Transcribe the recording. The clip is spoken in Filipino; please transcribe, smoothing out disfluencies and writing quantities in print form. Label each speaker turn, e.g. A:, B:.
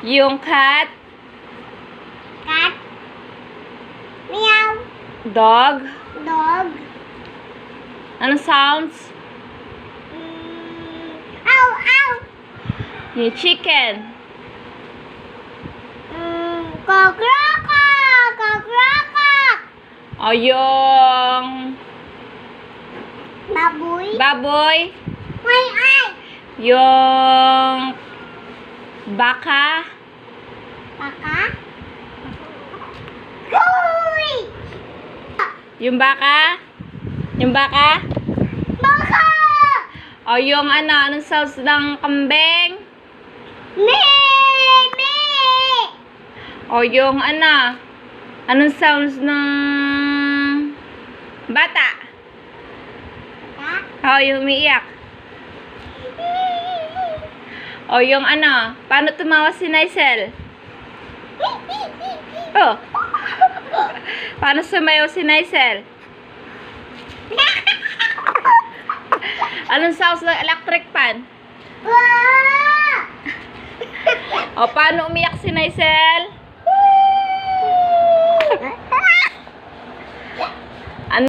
A: Yung cat.
B: Cat. Meow.
A: Dog.
B: Dog.
A: Anong sounds?
B: Ow, ow.
A: Yung chicken.
B: Kakraka. Kakraka.
A: O yung
B: Baboy.
A: baboy.
B: May ay.
A: Yung baka.
B: Baka. Hoy.
A: Yung baka. Yung baka.
B: Baka.
A: O yung anong sounds ng kambing?
B: Me. Me.
A: O yung anong sounds ng bata? O yung umiiyak. O yung paano tumawa si Nycel? Oh. Paano sumayaw si Nycel? Anong sounds ng electric fan? O paano umiyak si Nycel?